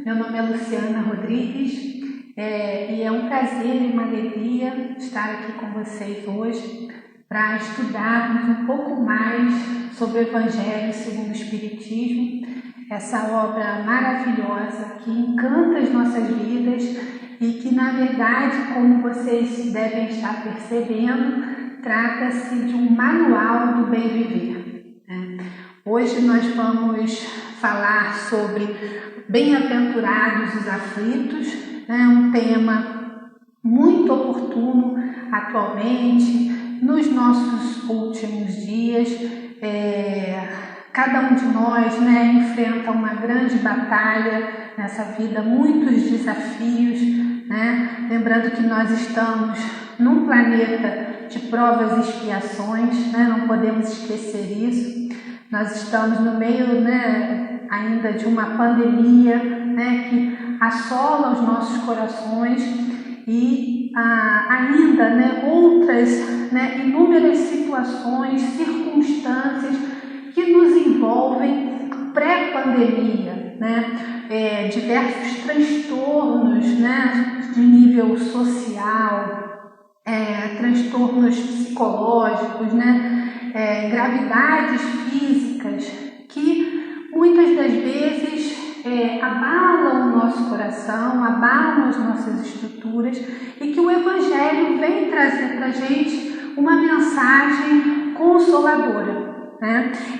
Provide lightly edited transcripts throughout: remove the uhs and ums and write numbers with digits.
Meu nome é Luciana Rodrigues e é um prazer e uma alegria estar aqui com vocês hoje para estudarmos um pouco mais sobre o Evangelho segundo o Espiritismo, essa obra maravilhosa que encanta as nossas vidas e que, na verdade, como vocês devem estar percebendo, trata-se de um manual do bem viver. Hoje nós vamos falar sobre bem-aventurados os aflitos, um tema muito oportuno atualmente, nos nossos últimos dias. Cada um de nós enfrenta uma grande batalha nessa vida, muitos desafios, lembrando que nós estamos num planeta de provas e expiações, não podemos esquecer isso. Nós estamos no meio ainda de uma pandemia que assola os nossos corações e ainda outras inúmeras situações, circunstâncias que nos envolvem pré-pandemia, diversos transtornos de nível social, transtornos psicológicos, gravidades físicas que muitas das vezes abalam o nosso coração, abalam as nossas estruturas e que o Evangelho vem trazer para a gente uma mensagem consoladora.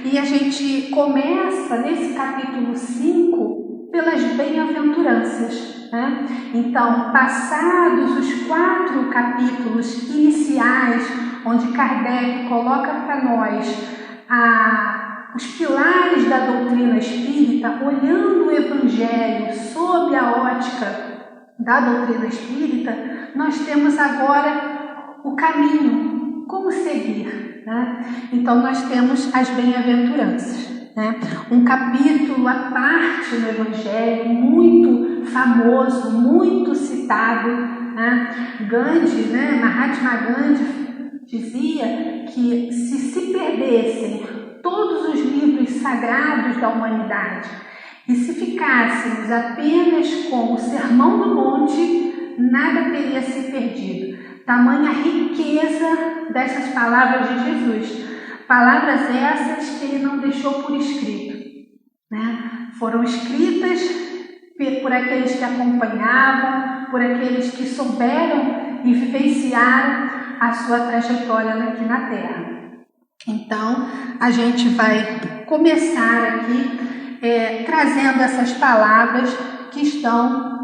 E a gente começa nesse capítulo 5 pelas bem-aventuranças. Então, passados os 4 capítulos iniciais, onde Kardec coloca para nós os pilares da doutrina espírita, olhando o Evangelho sob a ótica da doutrina espírita, nós temos agora o caminho, como seguir. Então, nós temos as bem-aventuranças. Um capítulo à parte no Evangelho, muito famoso, muito citado. Gandhi, Mahatma Gandhi, dizia que se perdessem todos os livros sagrados da humanidade e se ficássemos apenas com o Sermão do Monte, nada teria se perdido. Tamanha riqueza dessas palavras de Jesus. Palavras essas que ele não deixou por escrito. Foram escritas por aqueles que acompanhavam, por aqueles que souberam e vivenciaram a sua trajetória aqui na Terra. Então, a gente vai começar aqui trazendo essas palavras que estão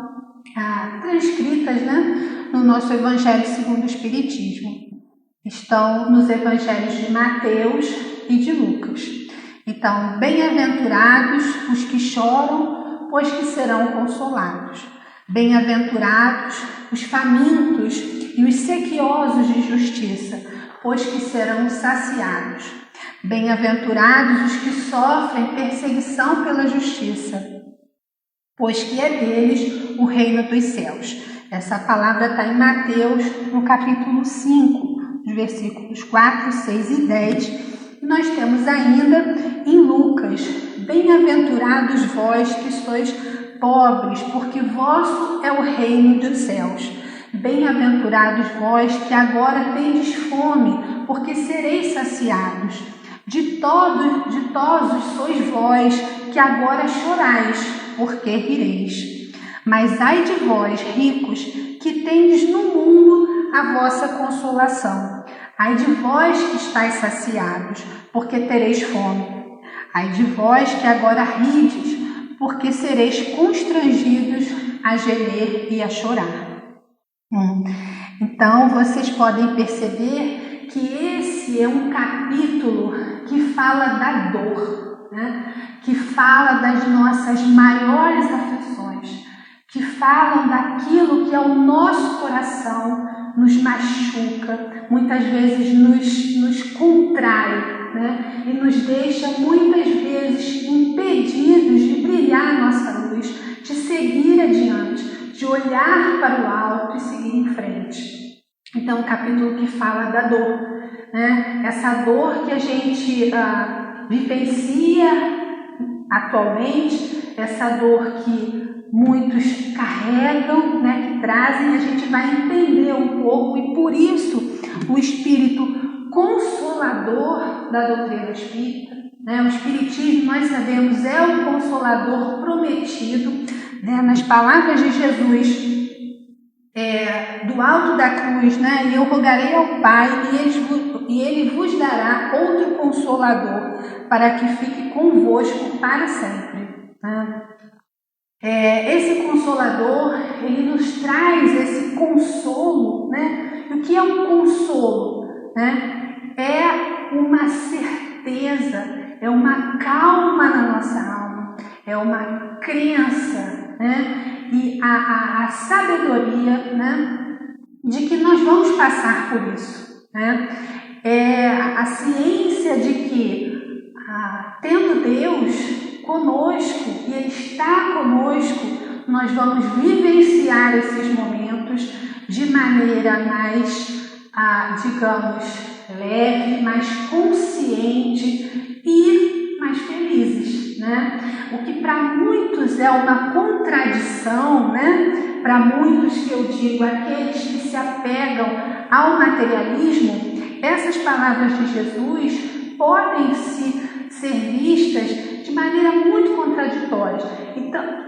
transcritas no nosso Evangelho segundo o Espiritismo. Estão nos Evangelhos de Mateus e de Lucas. Então, bem-aventurados os que choram, pois que serão consolados. Bem-aventurados os famintos e os sequiosos de justiça, pois que serão saciados. Bem-aventurados os que sofrem perseguição pela justiça, pois que é deles o reino dos céus. Essa palavra está em Mateus, no capítulo 5, os versículos 4, 6 e 10. Nós temos ainda em Lucas: bem-aventurados vós que sois pobres, porque vosso é o reino dos céus. Bem-aventurados vós que agora tendes fome, porque sereis saciados. Ditosos sois vós que agora chorais, porque rireis. Mas ai de vós, ricos, que tendes no mundo a vossa consolação. Ai de vós que estáis saciados, porque tereis fome. Ai de vós que agora rides, porque sereis constrangidos a gemer e a chorar. Então, vocês podem perceber que esse é um capítulo que fala da dor, que fala das nossas maiores aflições, que falam daquilo que ao nosso coração nos machuca, muitas vezes nos contrai, e nos deixa muitas vezes impedidos de brilhar a nossa luz, de seguir adiante, de olhar para o alto e seguir em frente. Então, um capítulo que fala da dor, essa dor que a gente vivencia atualmente, essa dor que muitos carregam, né, que trazem, a gente vai entender um pouco, e por isso o Espírito Consolador da doutrina espírita, né, o Espiritismo, nós sabemos, é o Consolador prometido, né, nas palavras de Jesus, do alto da cruz, né, e eu rogarei ao Pai e Ele vos dará outro Consolador para que fique convosco para sempre, né? Esse Consolador, ele nos traz esse consolo, né? O que é um consolo, né? É uma certeza, é uma calma na nossa alma, é uma crença, né? E a sabedoria, né? De que nós vamos passar por isso, né? É a ciência de que, tendo Deus conosco e Ele está conosco, nós vamos vivenciar esses momentos de maneira mais, digamos, leve, mais consciente e mais felizes, né? O que para muitos é uma contradição, né? Para muitos, que eu digo, aqueles que se apegam ao materialismo, essas palavras de Jesus podem ser vistas de maneira muito contraditória. Então,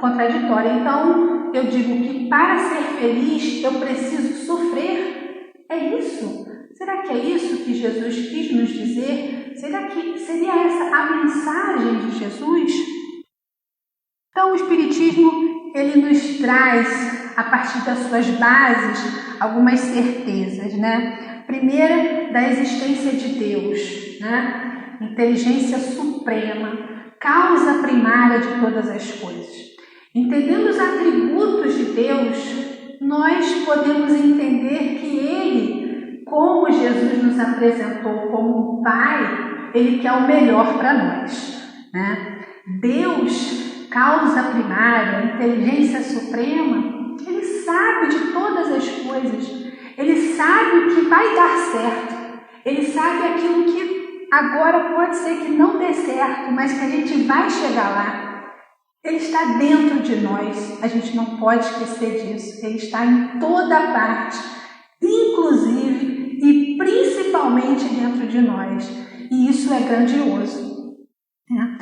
eu digo que para ser feliz eu preciso sofrer. É isso? Será que é isso que Jesus quis nos dizer? Será que seria essa a mensagem de Jesus? Então, o Espiritismo, ele nos traz, a partir das suas bases, algumas certezas, né? Primeira, da existência de Deus, né? Inteligência suprema, causa primária de todas as coisas. Entendendo os atributos de Deus, nós podemos entender que Ele, como Jesus nos apresentou como um Pai, Ele quer o melhor para nós, né? Deus, causa primária, inteligência suprema, Ele sabe de todas as coisas, Ele sabe o que vai dar certo, Ele sabe aquilo que agora pode ser que não dê certo, mas que a gente vai chegar lá. Ele está dentro de nós, a gente não pode esquecer disso. Ele está em toda parte, inclusive e principalmente dentro de nós. E isso é grandioso, né?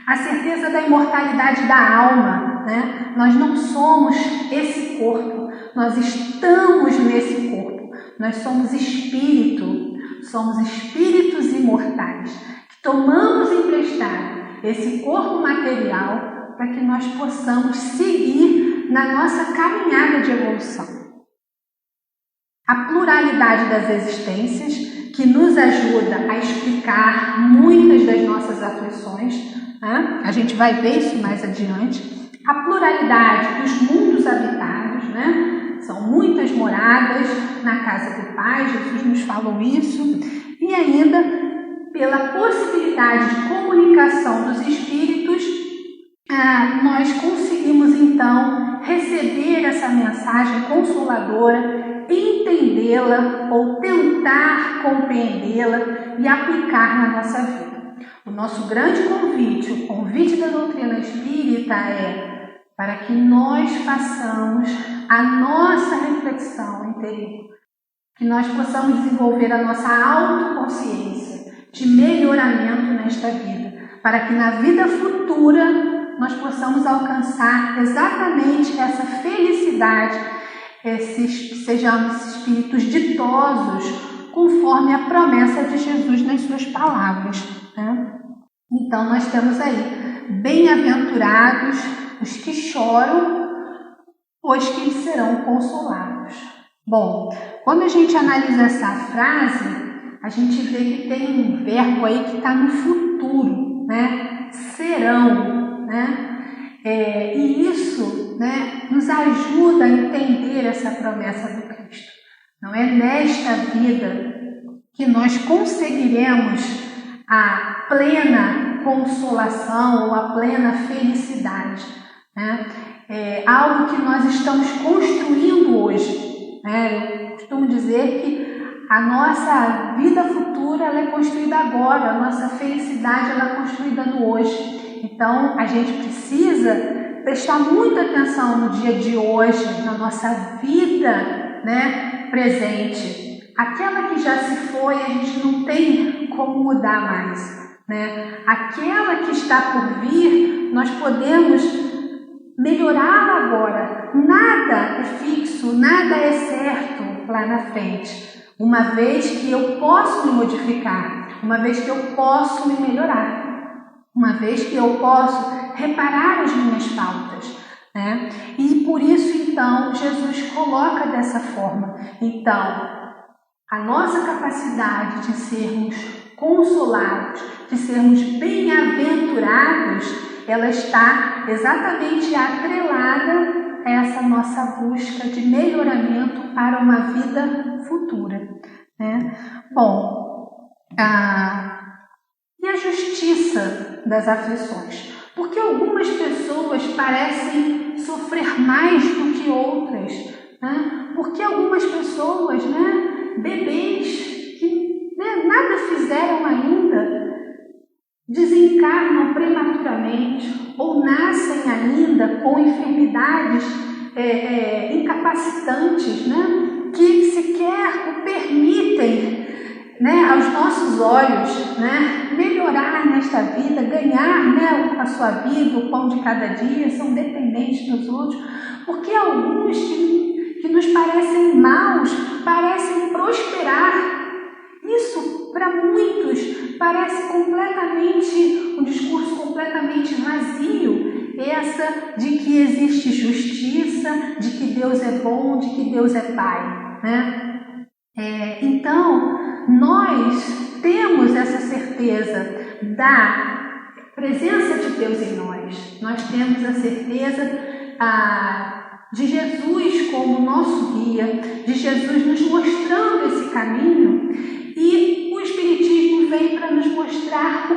A certeza da imortalidade da alma, né? Nós não somos esse corpo, nós estamos nesse corpo. Nós somos espírito. Somos espíritos imortais, que tomamos emprestado esse corpo material para que nós possamos seguir na nossa caminhada de evolução. A pluralidade das existências, que nos ajuda a explicar muitas das nossas aflições, né? A gente vai ver isso mais adiante. A pluralidade dos mundos habitados, né? São muitas moradas na casa do Pai, Jesus nos falou isso, e ainda pela possibilidade de comunicação dos espíritos, nós conseguimos então receber essa mensagem consoladora, entendê-la ou tentar compreendê-la e aplicar na nossa vida. O nosso grande convite, o convite da doutrina espírita é para que nós façamos a nossa reflexão interior, que nós possamos desenvolver a nossa autoconsciência de melhoramento nesta vida, para que na vida futura nós possamos alcançar exatamente essa felicidade, sejamos espíritos ditosos, conforme a promessa de Jesus nas suas palavras, né? Então nós temos aí, bem-aventurados os que choram, pois que eles serão consolados. Bom, quando a gente analisa essa frase, a gente vê que tem um verbo aí que está no futuro, né? Serão, né? E isso, né, nos ajuda a entender essa promessa do Cristo. Não é nesta vida que nós conseguiremos a plena consolação ou a plena felicidade, né? É algo que nós estamos construindo hoje, né? Eu costumo dizer que a nossa vida futura ela é construída agora, a nossa felicidade ela é construída no hoje. Então, a gente precisa prestar muita atenção no dia de hoje, na nossa vida, né, presente. Aquela que já se foi, a gente não tem como mudar mais, né? Aquela que está por vir, nós podemos melhorá-la agora. Nada é fixo, nada é certo lá na frente. Uma vez que eu posso me modificar, uma vez que eu posso me melhorar, uma vez que eu posso reparar as minhas faltas, né? E por isso, então, Jesus coloca dessa forma. Então, a nossa capacidade de sermos consolados, de sermos bem-aventurados, ela está exatamente atrelada a essa nossa busca de melhoramento para uma vida futura, né? Bom, e a justiça das aflições? Porque algumas pessoas parecem sofrer mais do que outras, né? Porque algumas pessoas, né, bebês que, né, nada fizeram ainda, desencarnam prematuramente ou nascem ainda com enfermidades incapacitantes, né, que sequer o permitem, né, aos nossos olhos, né, melhorar nesta vida, ganhar, né, a sua vida, o pão de cada dia, são dependentes dos outros, porque alguns que nos parecem maus, parecem prosperar. Isso, para muitos, parece completamente um discurso completamente vazio, essa de que existe justiça, de que Deus é bom, de que Deus é Pai, né? Então, nós temos essa certeza da presença de Deus em nós. Nós temos a certeza de Jesus como nosso guia, de Jesus nos mostrando esse caminho, e o Espiritismo vem para nos mostrar o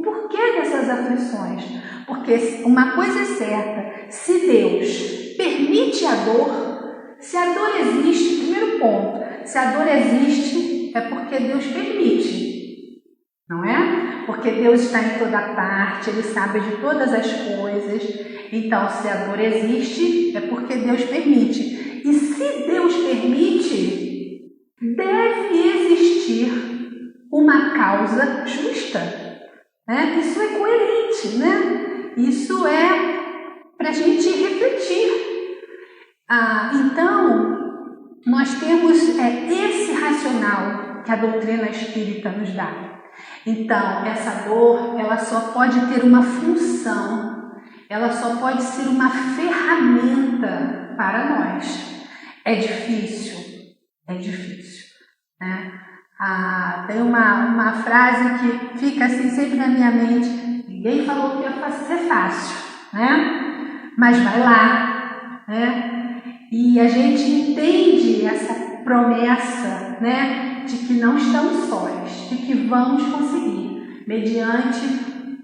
porquê dessas aflições. Porque uma coisa é certa, se Deus permite a dor, se a dor existe, primeiro ponto, se a dor existe, é porque Deus permite, não é? Porque Deus está em toda parte, Ele sabe de todas as coisas. Então, se a dor existe, é porque Deus permite. E se Deus permite, deve existir uma causa justa, né? Isso é coerente, né? Isso é para a gente refletir. Então, nós temos esse racional que a doutrina espírita nos dá. Então, essa dor, ela só pode ter uma função, ela só pode ser uma ferramenta para nós. É difícil, né? Tem uma frase que fica assim sempre na minha mente: ninguém falou que ia ser fácil, né? Mas vai lá, né? E a gente entende essa promessa, né, de que não estamos sós, de que vamos conseguir, mediante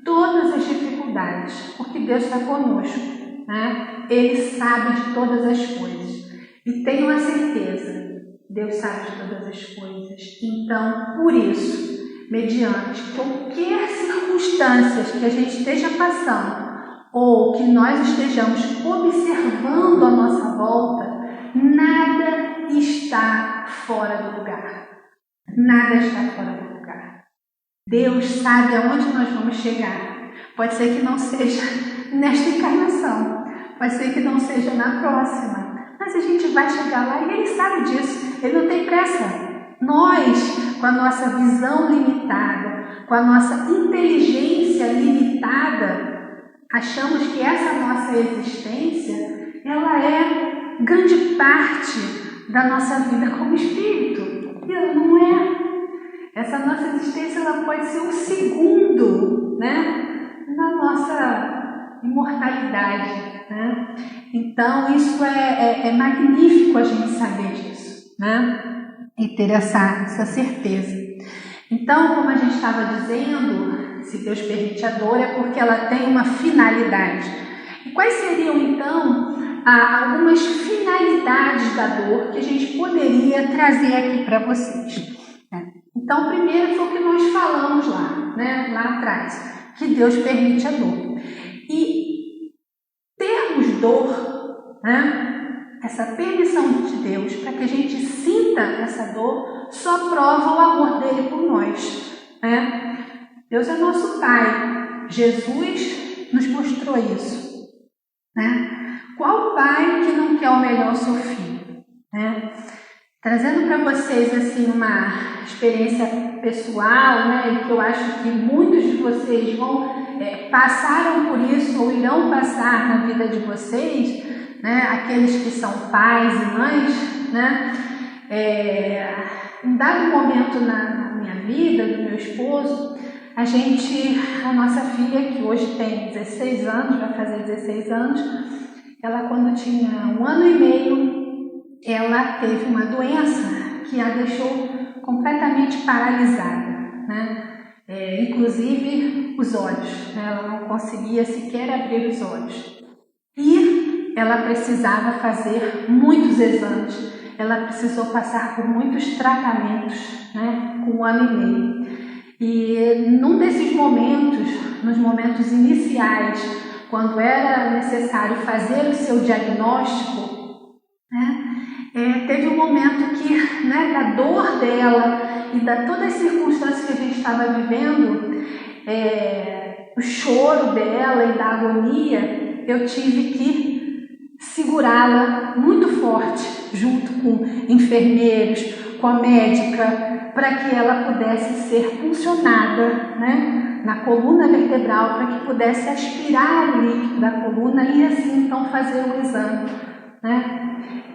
todas as dificuldades, porque Deus está conosco, né? Ele sabe de todas as coisas. E tenho a certeza, Deus sabe de todas as coisas. Então, por isso, mediante qualquer circunstância que a gente esteja passando, ou que nós estejamos observando à nossa volta, nada está fora do lugar. Nada está fora do lugar. Deus sabe aonde nós vamos chegar. Pode ser que não seja nesta encarnação, pode ser que não seja na próxima, mas a gente vai chegar lá e Ele sabe disso. Ele não tem pressa. Nós, com a nossa visão limitada, com a nossa inteligência limitada, achamos que essa nossa existência, ela é grande parte da nossa vida como espírito. E ela não é. Essa nossa existência, ela pode ser um segundo, né, na nossa imortalidade, né? Então, isso é magnífico a gente saber disso, né? E ter essa certeza. Então, como a gente estava dizendo, se Deus permite a dor, é porque ela tem uma finalidade. E quais seriam, então, algumas finalidades da dor que a gente poderia trazer aqui para vocês? Então, primeiro foi o que nós falamos lá, né, lá atrás, que Deus permite a dor. E dor, né? Essa permissão de Deus para que a gente sinta essa dor só prova o amor dele por nós, né? Deus é nosso Pai. Jesus nos mostrou isso, né? Qual pai que não quer o melhor ao seu filho, né? Trazendo para vocês assim uma experiência pessoal, né, e que eu acho que muitos de vocês passaram por isso ou irão passar na vida de vocês, né, aqueles que são pais e mães, né, em dado momento na minha vida, do meu esposo, a nossa filha, que hoje tem 16 anos, vai fazer 16 anos, ela quando tinha 1 ano e meio, ela teve uma doença que a deixou completamente paralisada, né? Inclusive os olhos, né? Ela não conseguia sequer abrir os olhos. E ela precisava fazer muitos exames, ela precisou passar por muitos tratamentos, né? Com 1 ano e meio. E num desses momentos, nos momentos iniciais, quando era necessário fazer o seu diagnóstico, né? Teve um momento que, né, da dor dela e da todas as circunstâncias que a gente estava vivendo, o choro dela e da agonia, eu tive que segurá-la muito forte, junto com enfermeiros, com a médica, para que ela pudesse ser puncionada, né, na coluna vertebral, para que pudesse aspirar o líquido da coluna e assim então fazer um exame, né?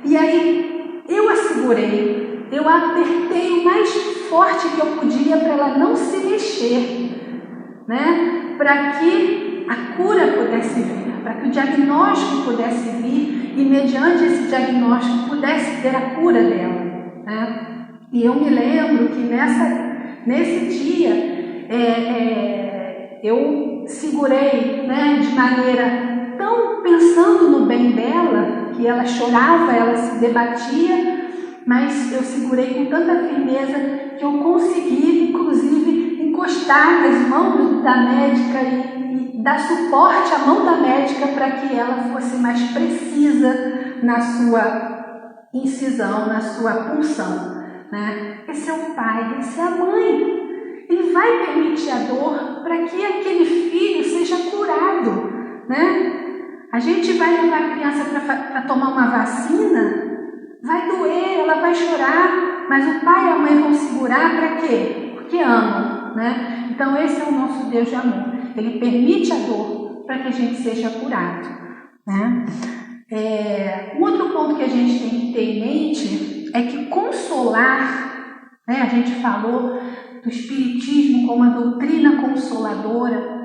E aí eu a segurei, eu a apertei o mais forte que eu podia para ela não se mexer, né? Para que a cura pudesse vir, para que o diagnóstico pudesse vir e mediante esse diagnóstico pudesse ter a cura dela, né? E eu me lembro que nesse dia eu segurei, né, de maneira tão pensando no bem dela, que ela chorava, ela se debatia, mas eu segurei com tanta firmeza que eu consegui, inclusive, encostar nas mãos da médica e dar suporte à mão da médica para que ela fosse mais precisa na sua incisão, na sua punção, né? Esse é o pai, essa é a mãe. Ele vai permitir a dor para que aquele filho seja curado, né? A gente vai levar a criança para tomar uma vacina, vai doer, ela vai chorar, mas o pai e a mãe vão segurar para quê? Porque amam, né? Então esse é o nosso Deus de amor. Ele permite a dor para que a gente seja curado, né? Um outro ponto que a gente tem que ter em mente é que consolar, né? A gente falou do Espiritismo como a doutrina consoladora.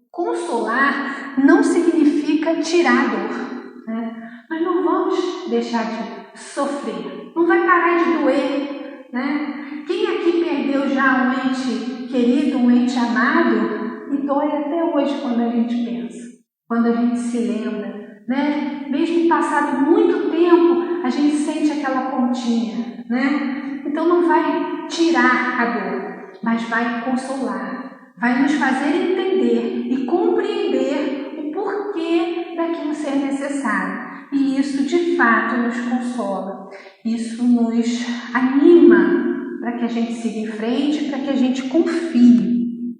Consolar não significa tirar a dor, né? Nós não vamos deixar de sofrer, não vai parar de doer, né? Quem aqui perdeu já um ente querido, um ente amado, e dói até hoje quando a gente pensa, quando a gente se lembra, né? Mesmo passado muito tempo, a gente sente aquela pontinha, né? Então não vai tirar a dor, mas vai consolar. Vai nos fazer entender e compreender o porquê daquilo ser necessário. E isso, de fato, nos consola. Isso nos anima para que a gente siga em frente, para que a gente confie.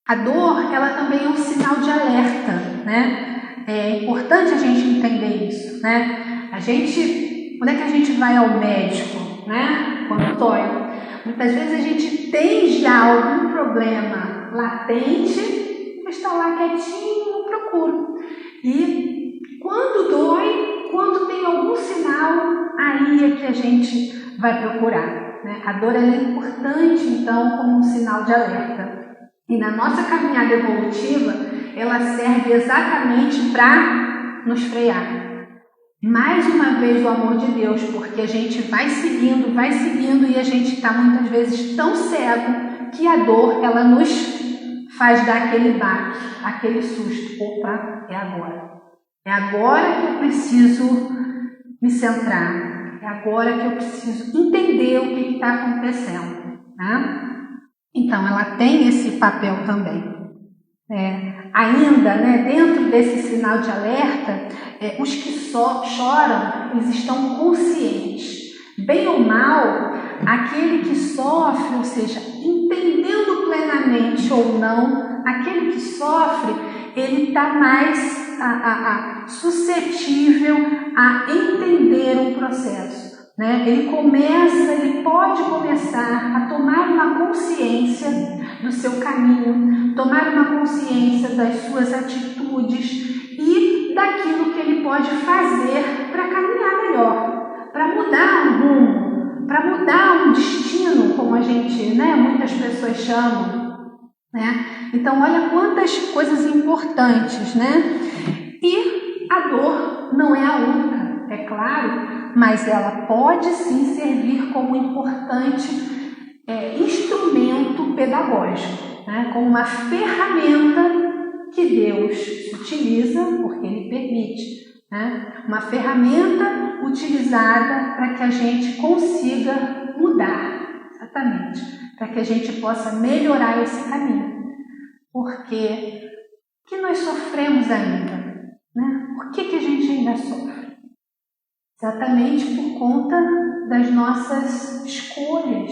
A dor, ela também é um sinal de alerta, né? É importante a gente entender isso, né? Quando é que a gente vai ao médico, né? Quando dói. Muitas vezes a gente tem já algum problema latente, mas está lá quietinho, não procuro. E quando dói, quando tem algum sinal, aí é que a gente vai procurar, né? A dor é importante, então, como um sinal de alerta. E na nossa caminhada evolutiva, ela serve exatamente para nos frear. Mais uma vez o amor de Deus, porque a gente vai seguindo e a gente está muitas vezes tão cego que a dor, ela nos faz dar aquele baque, aquele susto. Opa, é agora. É agora que eu preciso me centrar. É agora que eu preciso entender o que está acontecendo, né? Então, ela tem esse papel também. Ainda, né, dentro desse sinal de alerta, os que só choram, eles estão conscientes. Bem ou mal, aquele que sofre, ou seja, entendendo plenamente ou não, aquele que sofre, ele está mais suscetível a entender um processo, né? Ele pode começar a tomar uma consciência do seu caminho, tomar uma consciência das suas atitudes e daquilo que ele pode fazer para caminhar melhor, para mudar um rumo, para mudar um destino, como a gente, muitas pessoas chamam, né? Então, olha quantas coisas importantes, né? E a dor não é a única, é claro, mas ela pode sim servir como importante instrumento pedagógico, né? Como uma ferramenta que Deus utiliza, porque Ele permite, né? Uma ferramenta utilizada para que a gente consiga mudar, exatamente, para que a gente possa melhorar esse caminho. Porque que nós sofremos ainda, né? Por que a gente ainda sofre? Exatamente por conta das nossas escolhas,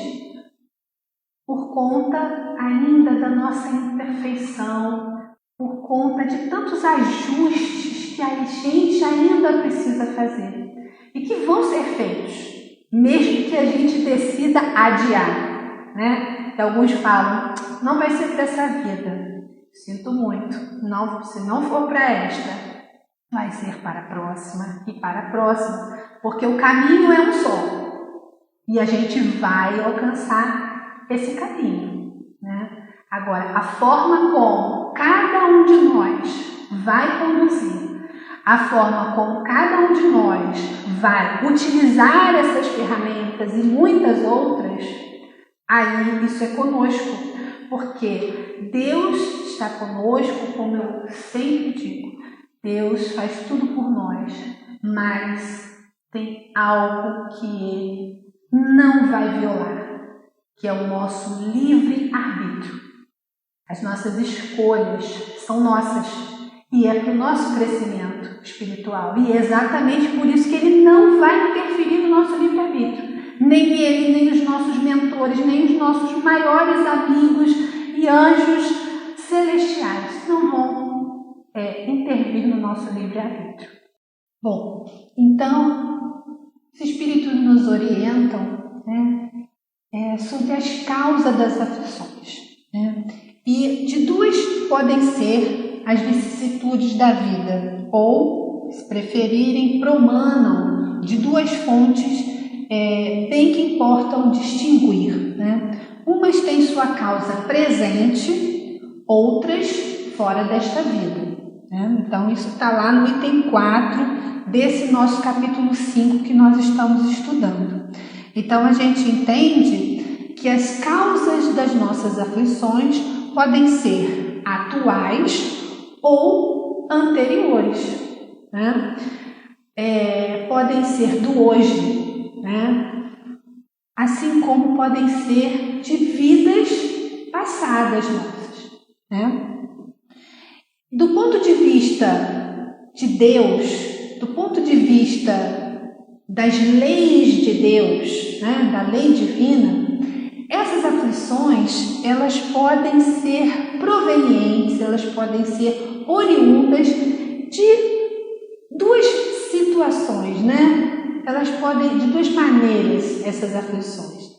por conta ainda da nossa imperfeição, por conta de tantos ajustes que a gente ainda precisa fazer e que vão ser feitos, mesmo que a gente decida adiar, né? E alguns falam, não vai ser para essa vida. Sinto muito, se não for para esta, vai ser para a próxima e para a próxima, porque o caminho é um só e a gente vai alcançar esse caminho, né? Agora, a forma como cada um de nós vai conduzir, a forma como cada um de nós vai utilizar essas ferramentas e muitas outras, aí isso é conosco, porque Deus está conosco, como eu sempre digo, Deus faz tudo por nós, mas tem algo que Ele não vai violar, que é o nosso livre-arbítrio. As nossas escolhas são nossas e é para o nosso crescimento espiritual. E é exatamente por isso que Ele não vai interferir no nosso livre-arbítrio. Nem Ele, nem os nossos mentores, nem os nossos maiores amigos e anjos celestiais não vão intervir no nosso livre-arbítrio. Bom, então, os Espíritos nos orientam, né, sobre as causas das aflições, né? E de duas podem ser as vicissitudes da vida, ou, se preferirem, promanam de duas fontes bem que importam distinguir, né? Umas têm sua causa presente, outras fora desta vida, né? Então, isso está lá no item 4 desse nosso capítulo 5 que nós estamos estudando. Então, a gente entende que as causas das nossas aflições podem ser atuais ou anteriores, né? Podem ser do hoje, né? Assim como podem ser de vidas passadas nossas, né? Do ponto de vista de Deus, do ponto de vista das leis de Deus, né? Da lei divina, essas aflições, elas podem ser provenientes, elas podem ser oriundas de duas situações, né? Elas podem, de duas maneiras, essas aflições.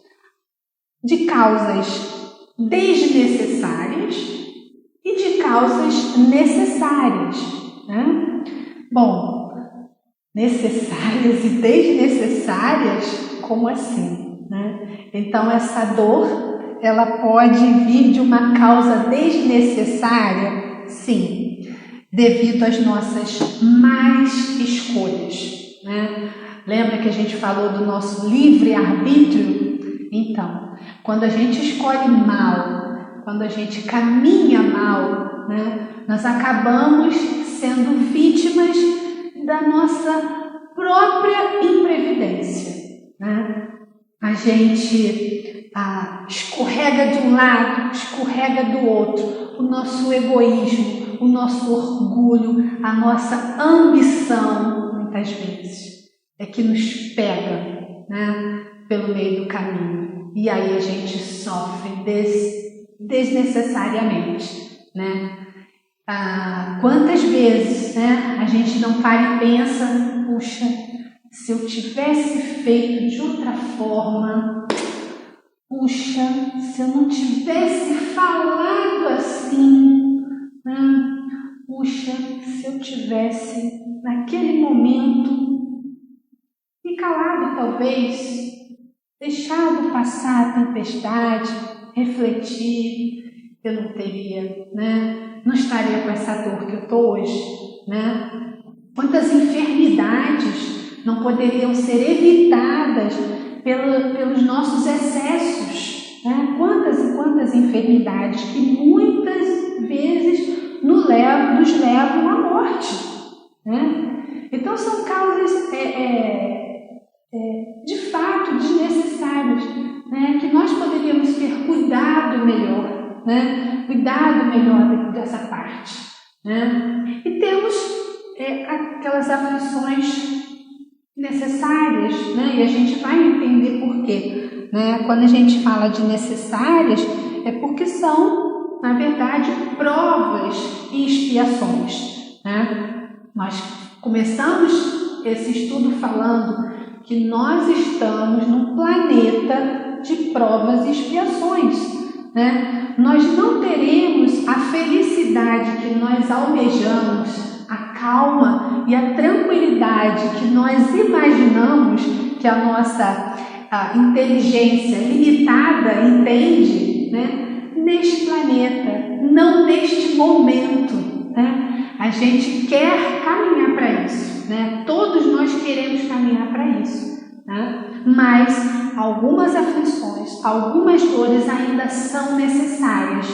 De causas desnecessárias e de causas necessárias, né? Bom, necessárias e desnecessárias, como assim, né? Então, essa dor, ela pode vir de uma causa desnecessária? Sim, devido às nossas más escolhas, né? Lembra que a gente falou do nosso livre-arbítrio? Então, quando a gente escolhe mal, quando a gente caminha mal, né, nós acabamos sendo vítimas da nossa própria imprevidência, né? A gente escorrega de um lado, escorrega do outro. O nosso egoísmo, o nosso orgulho, a nossa ambição, é que nos pega, né, pelo meio do caminho. E aí a gente sofre desnecessariamente, né? Quantas vezes, né, a gente não para e pensa, puxa, se eu tivesse feito de outra forma, puxa, se eu não tivesse falado assim, né? Puxa, se eu tivesse naquele momento me calado talvez, deixado passar a tempestade, refletir, eu não teria, né? Não estaria com essa dor que eu estou hoje, né? Quantas enfermidades não poderiam ser evitadas pelos nossos excessos, né? Quantas e quantas enfermidades que muitas vezes nos levam à morte, né? Então são causas de fato desnecessárias, né? Que nós poderíamos ter cuidado melhor, né? Cuidado melhor dessa parte, né? E temos aquelas aflições necessárias, né? E a gente vai entender por quê, né? Quando a gente fala de necessárias, é porque são, na verdade, provas e expiações, né? Nós começamos esse estudo falando que nós estamos num planeta de provas e expiações, né? Nós não teremos a felicidade que nós almejamos, a calma e a tranquilidade que nós imaginamos que a nossa inteligência limitada entende, né? Neste planeta, não neste momento, né? A gente quer caminhar para isso, né? Todos nós queremos caminhar para isso, né? Mas algumas aflições, algumas dores ainda são necessárias.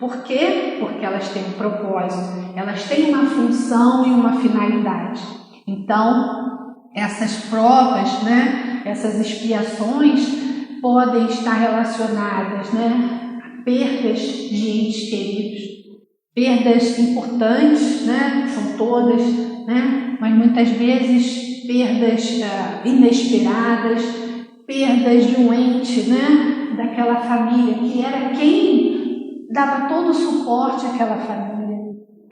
Por quê? Porque elas têm um propósito, elas têm uma função e uma finalidade. Então, essas provas, né, essas expiações podem estar relacionadas, né, a perdas de entes queridos, perdas importantes, né, são todas, né, mas muitas vezes perdas inesperadas, perdas de um ente, né, daquela família que era quem dava todo o suporte àquela família,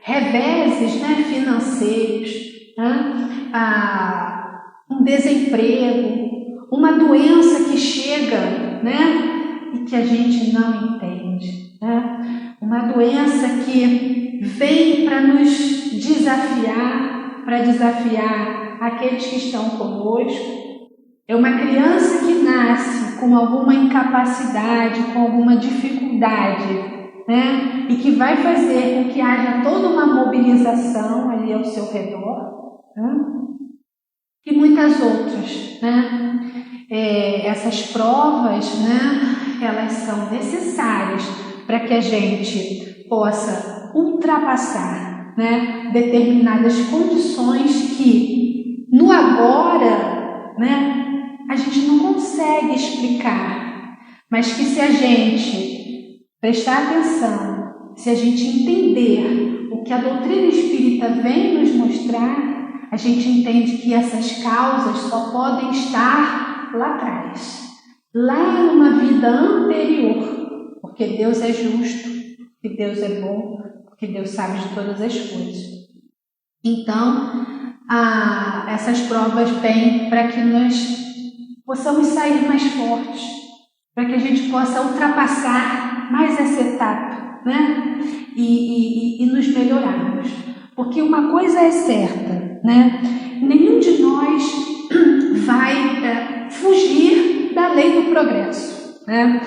reveses, né, financeiros, né, um desemprego, uma doença que chega, né, e que a gente não entende, né, uma doença que vem para nos desafiar, para desafiar aqueles que estão conosco. É uma criança que nasce com alguma incapacidade, com alguma dificuldade, né? E que vai fazer com que haja toda uma mobilização ali ao seu redor, né? E muitas outras, né? Essas provas, né? Elas são necessárias para que a gente possa ultrapassar, né, determinadas condições que no agora, né, a gente não consegue explicar, mas que se a gente prestar atenção, se a gente entender o que a doutrina espírita vem nos mostrar, a gente entende que essas causas só podem estar lá atrás, lá numa vida anterior, porque Deus é justo, porque Deus é bom, porque Deus sabe de todas as coisas. Então, essas provas vêm para que nós possamos sair mais fortes, para que a gente possa ultrapassar mais essa etapa, né? E nos melhorarmos. Porque uma coisa é certa, né? Nenhum de nós vai fugir da lei do progresso, né?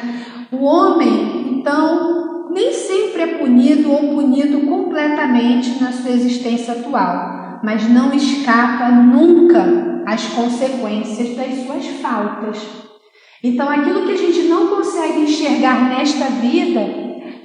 O homem, então, nem sempre é punido ou punido completamente na sua existência atual, mas não escapa nunca às consequências das suas faltas. Então, aquilo que a gente não consegue enxergar nesta vida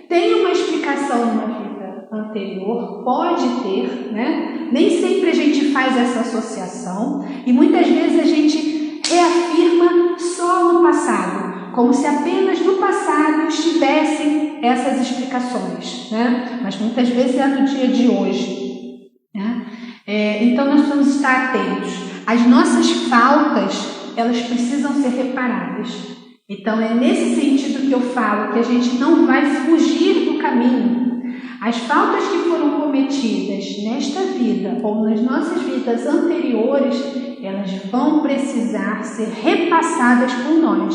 tem uma explicação numa vida anterior, pode ter, né? Nem sempre a gente faz essa associação e muitas vezes a gente reafirma só no passado, como se apenas no passado estivessem essas explicações, né? Mas muitas vezes é no dia de hoje, né? Então nós precisamos estar atentos as nossas faltas, elas precisam ser reparadas. Então é nesse sentido que eu falo que a gente não vai fugir do caminho. As faltas que foram cometidas nesta vida ou nas nossas vidas anteriores, elas vão precisar ser repassadas por nós,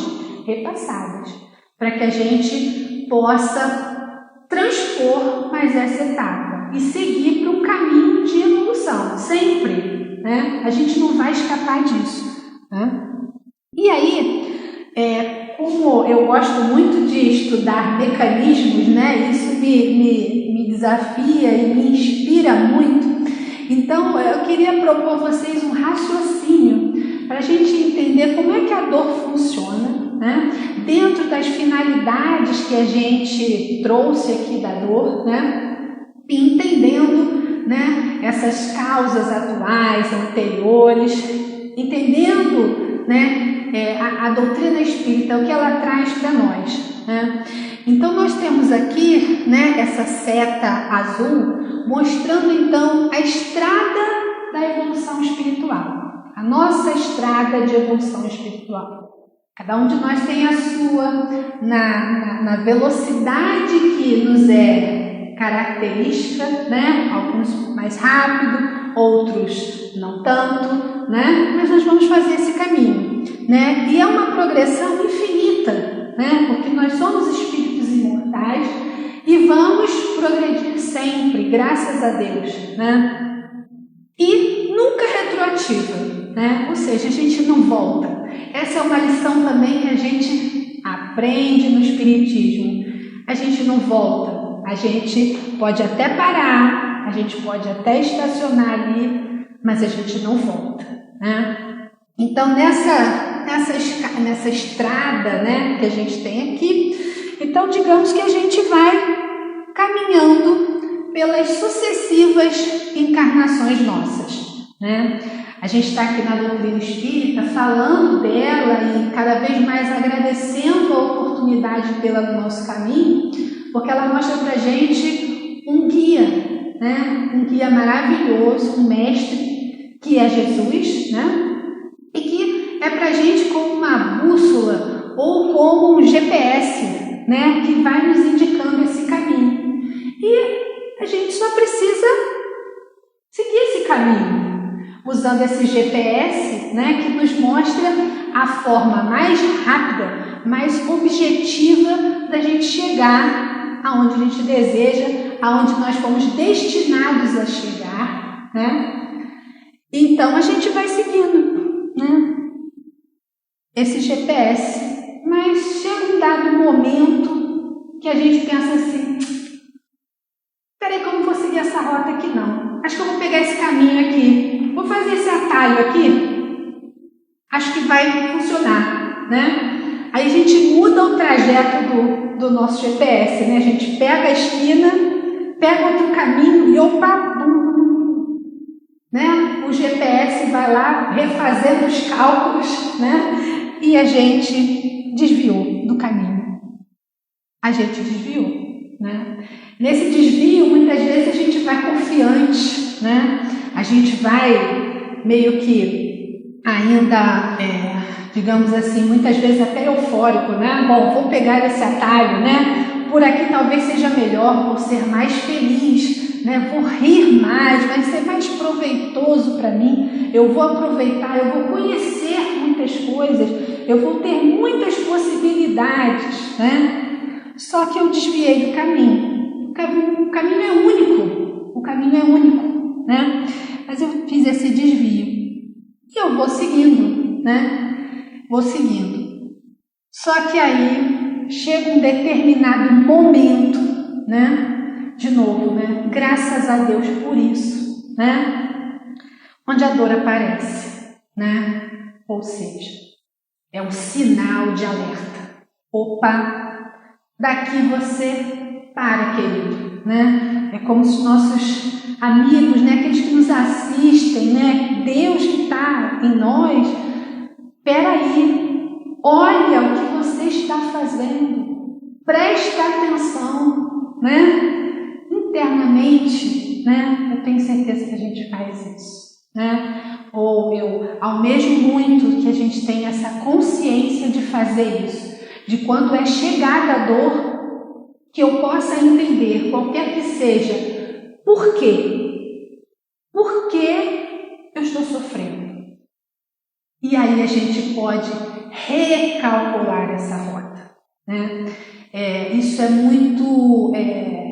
para que a gente possa transpor mais essa etapa e seguir para um caminho de evolução, sempre, né? A gente não vai escapar disso, né? E aí, como eu gosto muito de estudar mecanismos, né? Isso me desafia e me inspira muito. Então, eu queria propor a vocês um raciocínio para a gente entender como é que a dor funciona, né? Dentro das finalidades que a gente trouxe aqui da dor, né? E entendendo, né, essas causas atuais, anteriores, entendendo, né, a doutrina espírita, o que ela traz para nós, né? Então nós temos aqui, né, essa seta azul mostrando então a estrada da evolução espiritual, a nossa estrada de evolução espiritual. Cada um de nós tem a sua na velocidade que nos é característica, né? Alguns mais rápido, outros não tanto, né? Mas nós vamos fazer esse caminho, né? E é uma progressão infinita, né? Porque nós somos espíritos imortais e vamos progredir sempre, graças a Deus, né? E nunca retroativa, né? Ou seja, a gente não volta. Essa é uma lição também que a gente aprende no espiritismo. A gente não volta. A gente pode até parar, a gente pode até estacionar ali, mas a gente não volta, né? Então, nessa estrada, né, que a gente tem aqui, então digamos que a gente vai caminhando pelas sucessivas encarnações nossas, né? A gente está aqui na doutrina espírita falando dela e cada vez mais agradecendo a oportunidade dela no nosso caminho, porque ela mostra para a gente um guia, né? Um guia maravilhoso, um mestre, que é Jesus, né? E que é para a gente como uma bússola ou como um GPS, né? Que vai nos indicando esse caminho. E a gente só precisa seguir esse caminho, usando esse GPS, né? Que nos mostra a forma mais rápida, mais objetiva da gente chegar aonde a gente deseja, aonde nós fomos destinados a chegar, né? Então a gente vai seguindo, né, esse GPS, mas chega um dado momento que a gente pensa assim: peraí, que eu não vou seguir essa rota aqui não, acho que eu vou pegar esse caminho aqui, vou fazer esse atalho aqui, acho que vai funcionar, né? Aí a gente muda o trajeto do nosso GPS, né? A gente pega a esquina, pega outro caminho e opa, né? O GPS vai lá refazendo os cálculos, né? E a gente desviou do caminho. A gente desviou, né? Nesse desvio, muitas vezes a gente vai confiante, né? A gente vai meio que ainda, digamos assim, muitas vezes até eufórico, né? Bom, vou pegar esse atalho, né? Por aqui talvez seja melhor, vou ser mais feliz, né? Vou rir mais, vai ser mais proveitoso para mim, eu vou aproveitar, eu vou conhecer muitas coisas, eu vou ter muitas possibilidades, né? Só que eu desviei do caminho. O caminho é único, né? Mas eu fiz esse desvio e eu vou seguindo, né? Vou seguindo. Só que aí chega um determinado momento, né? De novo, né? Graças a Deus por isso, né? Onde a dor aparece, né? Ou seja, é um sinal de alerta. Opa, daqui você para, querido, né? É como se nossos amigos, né? Aqueles que nos assistem, né? Deus que está em nós, peraí, olha o que você está fazendo, presta atenção, né? Internamente, né? Eu tenho certeza que a gente faz isso, né? Ou eu almejo muito que a gente tenha essa consciência de fazer isso, de quando é chegada a dor, que eu possa entender, qualquer que seja, por quê? Por que eu estou sofrendo? E aí a gente pode recalcular essa rota, né? Isso é muito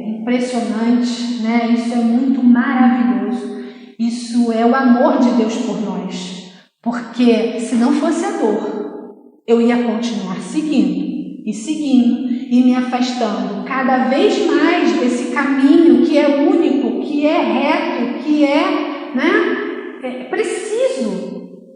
impressionante, né? Isso é muito maravilhoso. Isso é o amor de Deus por nós. Porque se não fosse a dor, eu ia continuar seguindo e me afastando cada vez mais desse caminho que é único, que é reto, que é preciso.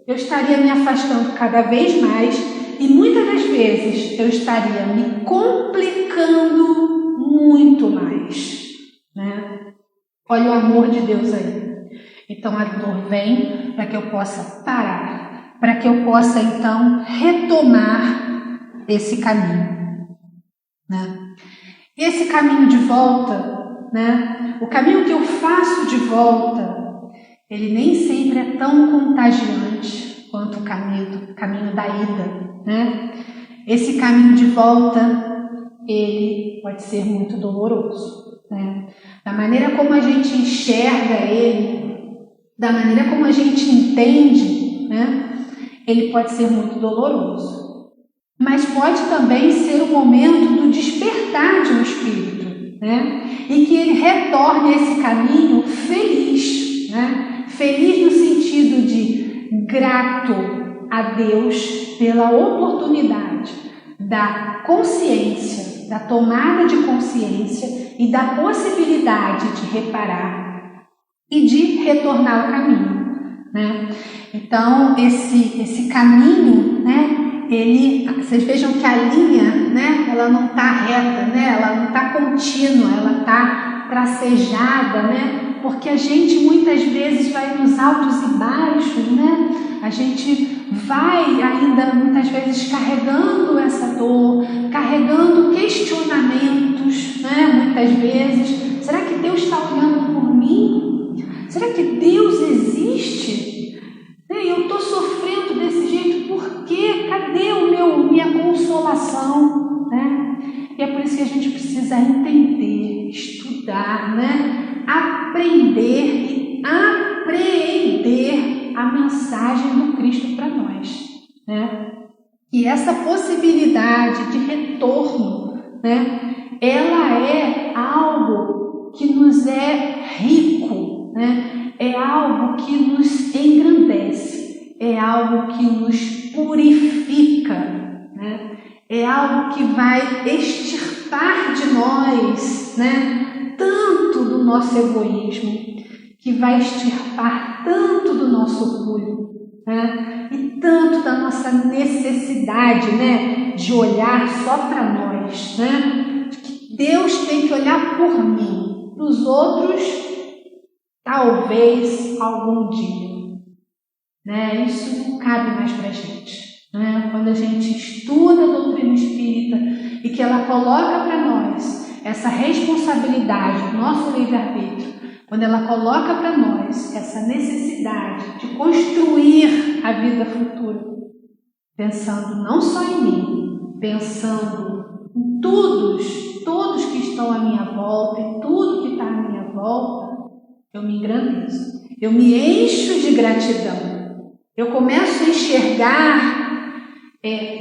Eu estaria me afastando cada vez mais e muitas das vezes eu estaria me complicando muito mais, né? Olha o amor de Deus aí. Então a dor vem para que eu possa parar, para que eu possa então retomar esse caminho, né? E esse caminho de volta, né? O caminho que eu faço de volta, ele nem sempre é tão contagiante quanto o caminho da ida, né? Esse caminho de volta, ele pode ser muito doloroso, né? Da maneira como a gente enxerga ele, da maneira como a gente entende, né? Ele pode ser muito doloroso. Mas pode também ser o momento do despertar de um espírito, né? E que ele retorne a esse caminho feliz, né? Feliz no sentido de grato a Deus pela oportunidade da consciência, da tomada de consciência e da possibilidade de reparar e de retornar ao caminho, né? Então, esse caminho, né? Vocês vejam que a linha, né? Ela não está reta, né? Ela não está contínua, ela está tracejada, né? Porque a gente muitas vezes vai nos altos e baixos, né? A gente vai ainda muitas vezes carregando essa dor, carregando questionamentos, né? Muitas vezes, será que Deus está olhando por mim? Será que Deus existe? Eu estou sofrendo desse jeito, por quê? Cadê minha consolação? Né? E é por isso que a gente precisa entender, estudar, né? Aprender e apreender a mensagem do Cristo para nós. Né? E essa possibilidade de retorno, né? Ela é algo que nos é rico, né? É algo que nos engrandece, é algo que nos purifica, né? É algo que vai extirpar de nós, né? Tanto do nosso egoísmo, que vai extirpar tanto do nosso orgulho, né? E tanto da nossa necessidade, né? De olhar só para nós, né? De que Deus tem que olhar por mim, os outros talvez algum dia, né? Isso não cabe mais para a gente, né? Quando a gente estuda a doutrina espírita e que ela coloca para nós essa responsabilidade do nosso livre-arbítrio, quando ela coloca para nós essa necessidade de construir a vida futura, pensando não só em mim, pensando em todos que estão à minha volta, em tudo que está à minha volta, eu me engrandeço, eu me encho de gratidão, eu começo a enxergar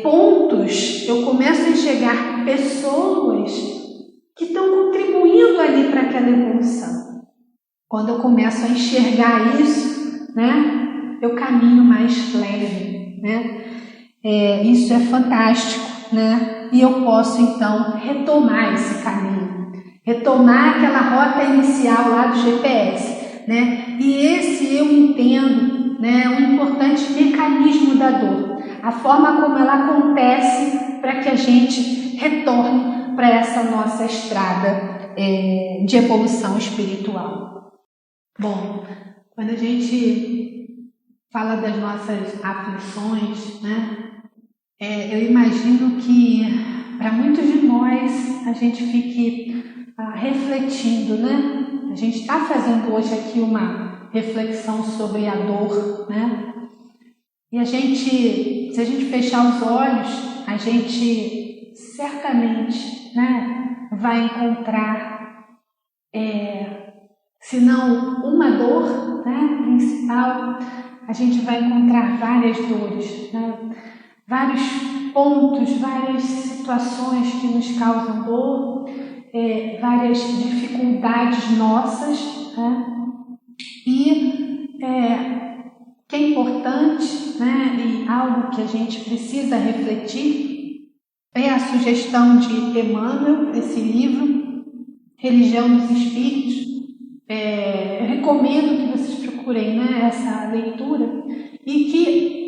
pontos, eu começo a enxergar pessoas que estão contribuindo ali para aquela evolução. Quando eu começo a enxergar isso, né, eu caminho mais leve, né? Isso é fantástico, né? E eu posso então retomar esse caminho, retomar aquela rota inicial lá do GPS, né? E esse eu entendo, né, um importante mecanismo da dor, a forma como ela acontece para que a gente retorne para essa nossa estrada de evolução espiritual. Bom, quando a gente fala das nossas aflições, né, eu imagino que para muitos de nós a gente fique refletindo, né? A gente está fazendo hoje aqui uma reflexão sobre a dor, né? E se a gente fechar os olhos, a gente certamente, né, vai encontrar, se não uma dor, né, principal, a gente vai encontrar várias dores, né? Vários pontos, várias situações que nos causam dor, várias dificuldades nossas, né? E que é importante, né, e algo que a gente precisa refletir é a sugestão de Emmanuel, esse livro, Religião dos Espíritos. Eu recomendo que vocês procurem, né, essa leitura, e que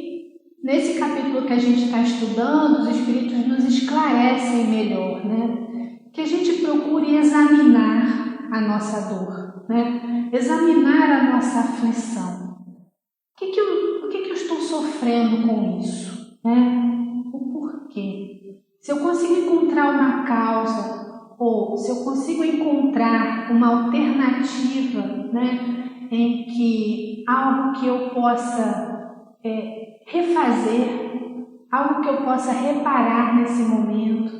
nesse capítulo que a gente está estudando, os Espíritos nos esclarecem melhor, né? Que a gente procure examinar a nossa dor, né? Examinar a nossa aflição. O que eu estou sofrendo com isso, né? O porquê? Se eu consigo encontrar uma causa, ou se eu consigo encontrar uma alternativa, né? Em que algo que eu possa refazer, algo que eu possa reparar nesse momento,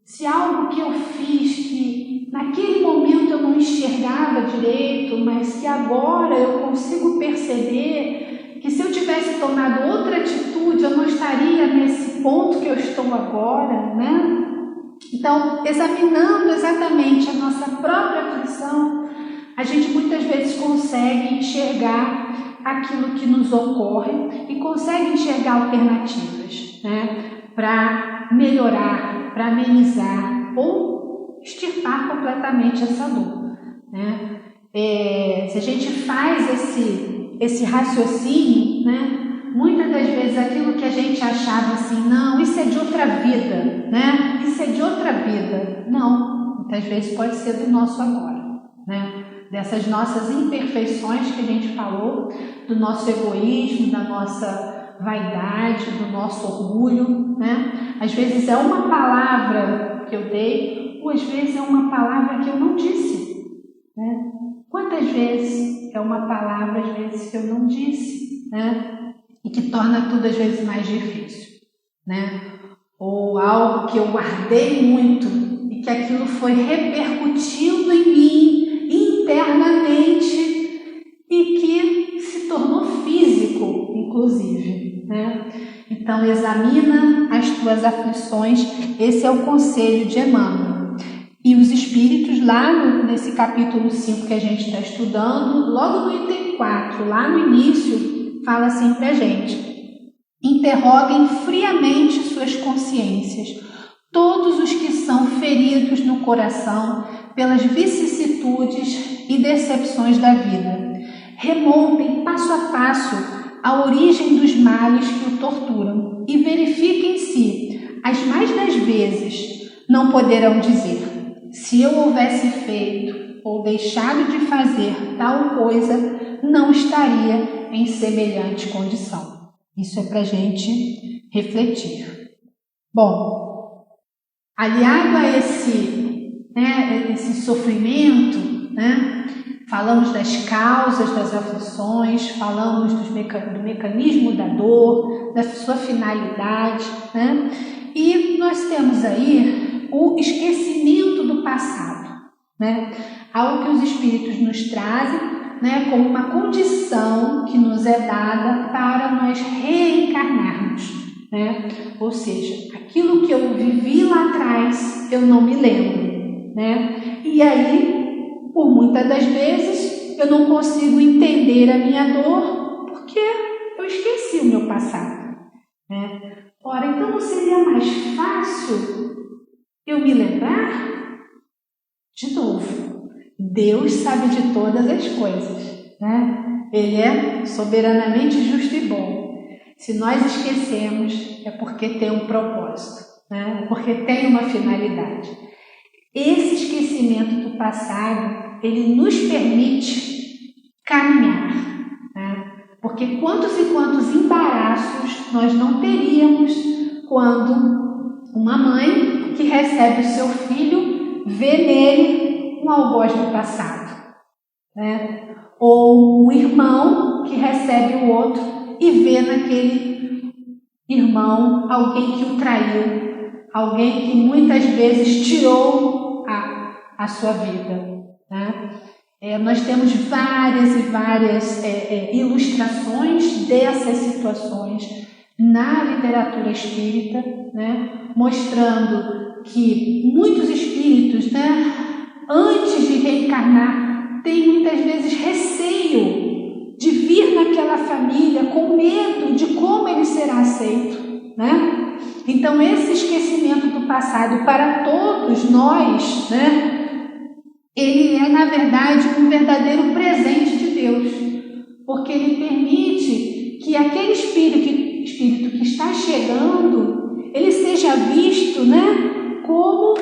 se algo que eu fiz que naquele momento eu não enxergava direito, mas que agora eu consigo perceber que se eu tivesse tomado outra atitude eu não estaria nesse ponto que eu estou agora, né? Então, examinando exatamente a nossa própria aflição, a gente muitas vezes consegue enxergar aquilo que nos ocorre e consegue enxergar alternativas, né, para melhorar, para amenizar ou extirpar completamente essa dor, né? Se a gente faz esse raciocínio, né, muitas das vezes aquilo que a gente achava assim, não, isso é de outra vida, né? Isso é de outra vida. Não, muitas vezes pode ser do nosso agora, né? Dessas nossas imperfeições que a gente falou, do nosso egoísmo, da nossa vaidade, do nosso orgulho, né? Às vezes é uma palavra que eu dei, ou às vezes é uma palavra que eu não disse, né? Quantas vezes é uma palavra, às vezes, que eu não disse, né? E que torna tudo, às vezes, mais difícil, né? Ou algo que eu guardei muito e que aquilo foi repercutindo em mim internamente e que se tornou físico, inclusive, né? Então, examina as tuas aflições. Esse é o conselho de Emmanuel. E os Espíritos, lá nesse capítulo 5 que a gente está estudando, logo no item 4, lá no início, fala assim para a gente: interroguem friamente suas consciências, todos os que são feridos no coração pelas vicissitudes e decepções da vida. Remontem passo a passo a origem dos males que o torturam e verifiquem se, as mais das vezes, não poderão dizer: se eu houvesse feito ou deixado de fazer tal coisa, não estaria em semelhante condição. Isso é para a gente refletir. Bom, aliado a esse sofrimento, né? Falamos das causas das aflições, falamos do mecanismo da dor, da sua finalidade, né? E nós temos aí o esquecimento do passado, né? Algo que os Espíritos nos trazem, né, como uma condição que nos é dada para nós reencarnarmos, né? Ou seja, aquilo que eu vivi lá atrás eu não me lembro, né? E aí, por muitas das vezes, eu não consigo entender a minha dor porque eu esqueci o meu passado, né? Ora, então não seria mais fácil eu me lembrar? De novo, Deus sabe de todas as coisas, né? Ele é soberanamente justo e bom. Se nós esquecemos, é porque tem um propósito, né? É porque tem uma finalidade. Esse esquecimento do passado, ele nos permite caminhar, né? Porque quantos e quantos embaraços nós não teríamos quando uma mãe que recebe o seu filho vê nele um algoz do passado, né? ou um irmão que recebe o outro e vê naquele irmão alguém que o traiu, alguém que muitas vezes tirou a sua vida, né? Nós temos várias e várias ilustrações dessas situações na literatura espírita, né? Mostrando que muitos espíritos, né, antes de reencarnar, têm muitas vezes receio de vir naquela família com medo de como ele será aceito, né? Então esse esquecimento do passado para todos nós, né, ele é, na verdade, um verdadeiro presente de Deus, porque ele permite que aquele espírito que está chegando, ele seja visto, né, como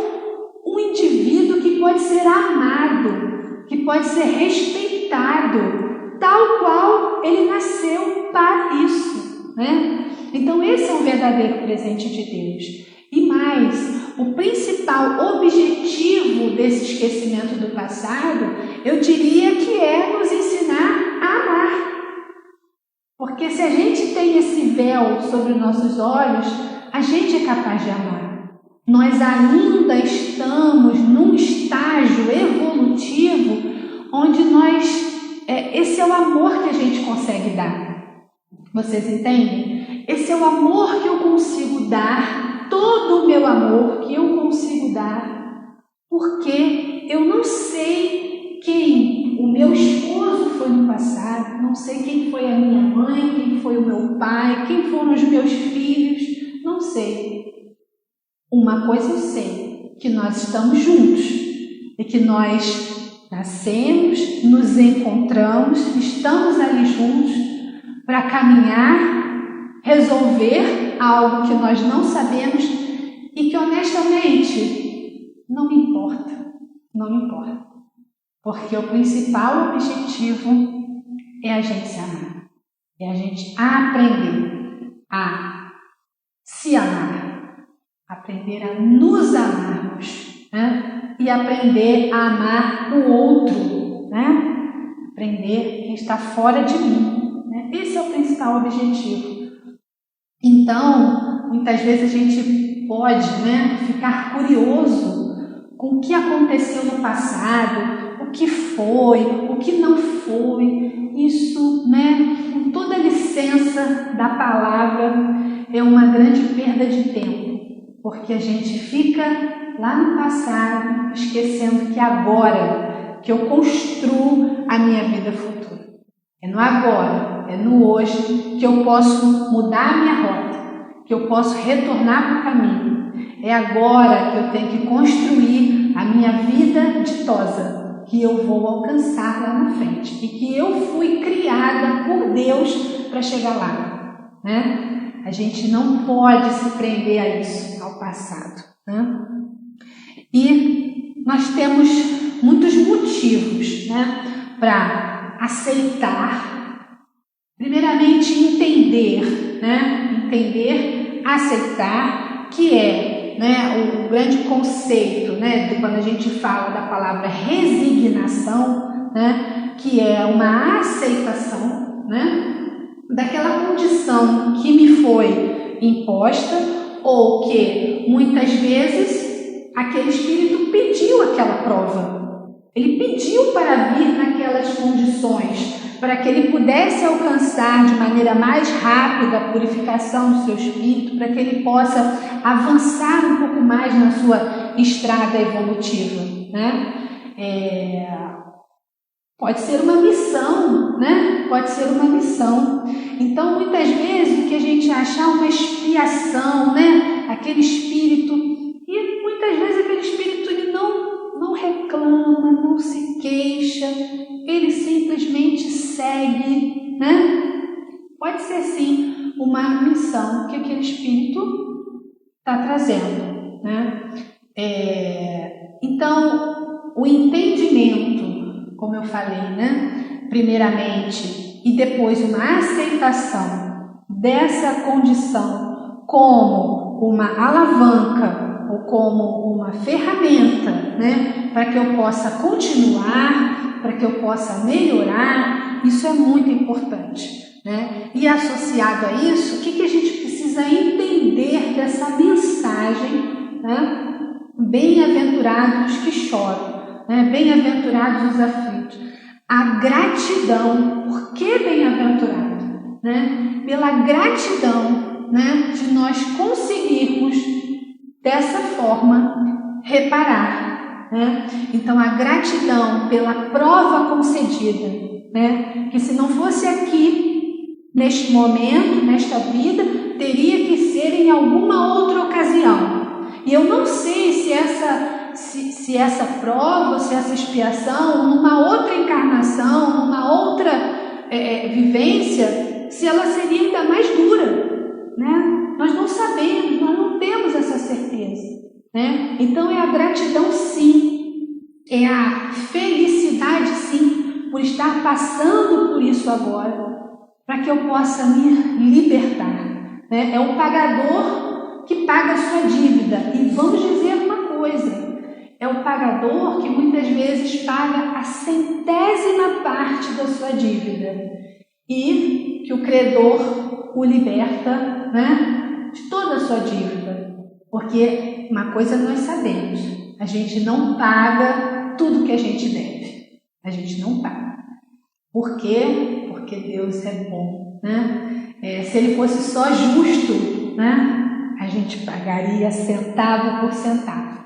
um indivíduo que pode ser amado, que pode ser respeitado, tal qual ele nasceu para isso, né? Então esse é um verdadeiro presente de Deus. E mais, o principal objetivo desse esquecimento do passado, eu diria que é nos ensinar a amar. Porque se a gente tem esse véu sobre os nossos olhos, a gente é capaz de amar. Nós ainda estamos num estágio evolutivo onde esse é o amor que a gente consegue dar. Vocês entendem? Esse é o amor que eu consigo dar, todo o meu amor que eu consigo dar, porque eu não sei quem o meu esposo foi no passado, não sei quem foi a minha mãe, quem foi o meu pai, quem foram os meus filhos, não sei. Uma coisa eu sei, que nós estamos juntos e que nós nascemos, nos encontramos, estamos ali juntos para caminhar, resolver algo que nós não sabemos e que honestamente não me importa, porque o principal objetivo é a gente se amar, é a gente aprender a se amar, aprender a nos amarmos, né? E aprender a amar o outro, né? Aprender quem está fora de mim, né? Esse é o principal objetivo. Então, muitas vezes a gente pode, né, ficar curioso com o que aconteceu no passado, o que foi, o que não foi. Isso, né, com toda a licença da palavra, é uma grande perda de tempo, porque a gente fica lá no passado, esquecendo que agora que eu construo a minha vida futura. É no agora, é no hoje que eu posso mudar a minha rota, que eu posso retornar para o caminho. É agora que eu tenho que construir a minha vida ditosa, que eu vou alcançar lá na frente e que eu fui criada por Deus para chegar lá, né? A gente não pode se prender a isso, ao passado, né? E nós temos muitos motivos, né, para aceitar, primeiramente entender, né? Entender, aceitar, que é, né, o grande conceito, né, de quando a gente fala da palavra resignação, né, que é uma aceitação, né, daquela condição que me foi imposta ou que muitas vezes aquele espírito pediu aquela prova. Ele pediu para vir naquelas condições, para que ele pudesse alcançar de maneira mais rápida a purificação do seu espírito, para que ele possa avançar um pouco mais na sua estrada evolutiva, né? Pode ser uma missão, né? Pode ser uma missão. Então, muitas vezes, o que a gente acha é uma expiação, né? Aquele espírito, e muitas vezes aquele espírito ele não reclama, não se queixa, ele simplesmente segue, né? Pode ser sim uma missão que aquele espírito está trazendo, né? Então, o entendimento, como eu falei, né? Primeiramente, e depois uma aceitação dessa condição como uma alavanca ou como uma ferramenta, né, para que eu possa continuar, para que eu possa melhorar, isso é muito importante, né? E associado a isso, o que a gente precisa entender dessa mensagem, né? Bem-aventurados os que choram, né? Bem-aventurados os aflitos. A gratidão, por que bem-aventurado? Né? Pela gratidão, né, de nós conseguirmos dessa forma reparar, né? Então a gratidão pela prova concedida, né? Que se não fosse aqui neste momento, nesta vida, teria que ser em alguma outra ocasião. E eu não sei se essa prova, se essa expiação, numa outra encarnação, numa outra vivência, se ela seria ainda mais dura, né? Nós não sabemos, nós não temos essa certeza, né? Então é a gratidão sim, é a felicidade sim, por estar passando por isso agora, para que eu possa me libertar, né? É o pagador que paga a sua dívida. E vamos dizer uma coisa, é o pagador que muitas vezes paga a 100ª parte da sua dívida e que o credor o liberta, né, de toda a sua dívida. Porque uma coisa nós sabemos, a gente não paga tudo que a gente deve. A gente não paga. Por quê? Porque Deus é bom, né? Se Ele fosse só justo, né, a gente pagaria centavo por centavo.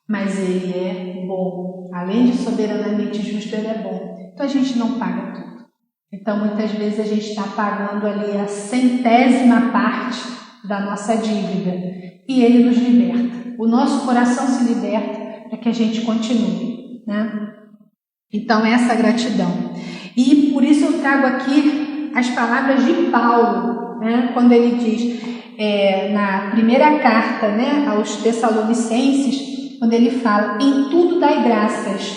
Mas Ele é bom. Além de soberanamente justo, Ele é bom. Então a gente não paga tudo. Então muitas vezes a gente está pagando ali a 100ª parte da nossa dívida. E Ele nos liberta. O nosso coração se liberta para que a gente continue, né? Então essa gratidão. E por isso eu trago aqui as palavras de Paulo, né? Quando ele diz na primeira carta, né, aos Tessalonicenses, quando ele fala: em tudo dai graças,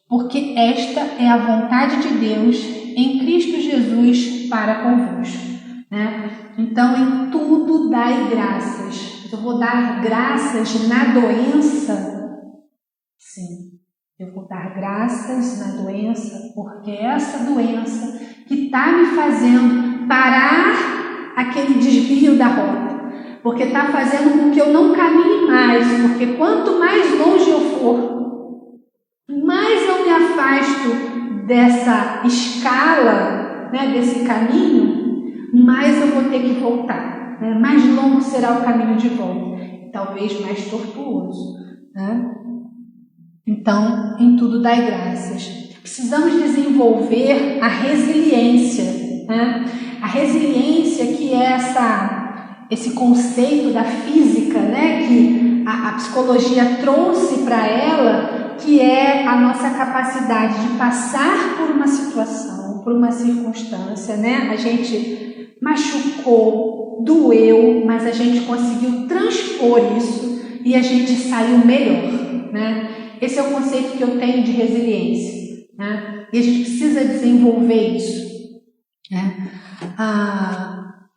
porque esta é a vontade de Deus em Cristo Jesus para convosco, né? Então, em tudo dai graças. Eu vou dar graças na doença? Sim, eu vou dar graças na doença, porque é essa doença que está me fazendo parar aquele desvio da rota, porque está fazendo com que eu não caminhe mais, porque quanto mais longe eu for, mais eu me afasto dessa escala, né, desse caminho, mais eu vou ter que voltar, né? Mais longo será o caminho de volta, talvez mais tortuoso, né? Então, em tudo dai graças. Precisamos desenvolver a resiliência, né? A resiliência, que é esse conceito da física, né, que a psicologia trouxe para ela, que é a nossa capacidade de passar por uma situação, por uma circunstância, né? A gente machucou, doeu, mas a gente conseguiu transpor isso e a gente saiu melhor, né? Esse é o conceito que eu tenho de resiliência, né? E a gente precisa desenvolver isso, né?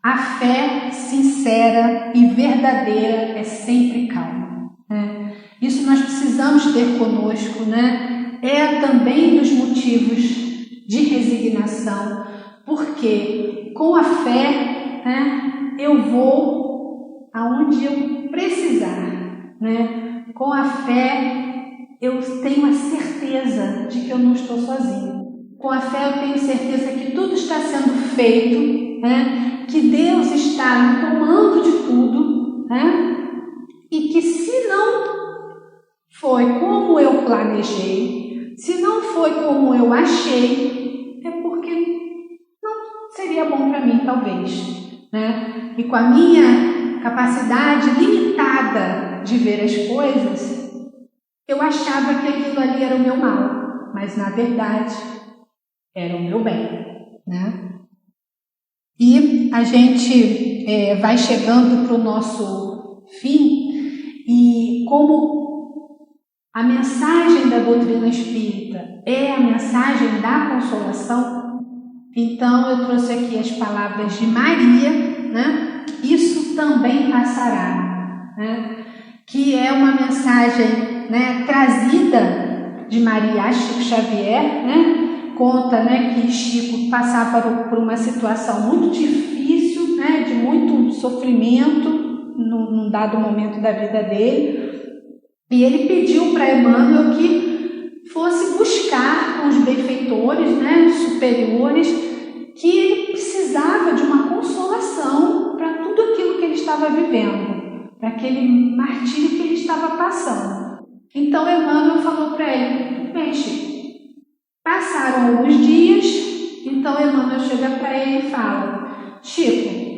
A fé sincera e verdadeira é sempre calma, né? Isso nós precisamos ter conosco, né? É também dos motivos de resignação, porque com a fé, né, eu vou aonde eu precisar, né? Com a fé eu tenho a certeza de que eu não estou sozinho. Com a fé eu tenho certeza que tudo está sendo feito, né? Que Deus está no comando de tudo, né? E que se não foi como eu planejei, se não foi como eu achei, é porque não seria bom para mim, talvez, né? E com a minha capacidade limitada de ver as coisas, eu achava que aquilo ali era o meu mal, mas na verdade era o meu bem, né? E a gente vai chegando para o nosso fim, e como a mensagem da doutrina espírita é a mensagem da consolação, então eu trouxe aqui as palavras de Maria, né? Isso também passará, né? Que é uma mensagem, né, trazida de Maria a Chico Xavier, né? Conta, né, que Chico passava por uma situação muito difícil, né, de muito sofrimento num dado momento da vida dele, e ele pediu para Emmanuel que fosse buscar com os benfeitores, né, superiores, que ele precisava de uma consolação para tudo aquilo que ele estava vivendo, para aquele martírio que ele estava passando. Então Emmanuel falou para ele: bem, Chico, passaram alguns dias, então Emmanuel chega para ele e fala: Chico,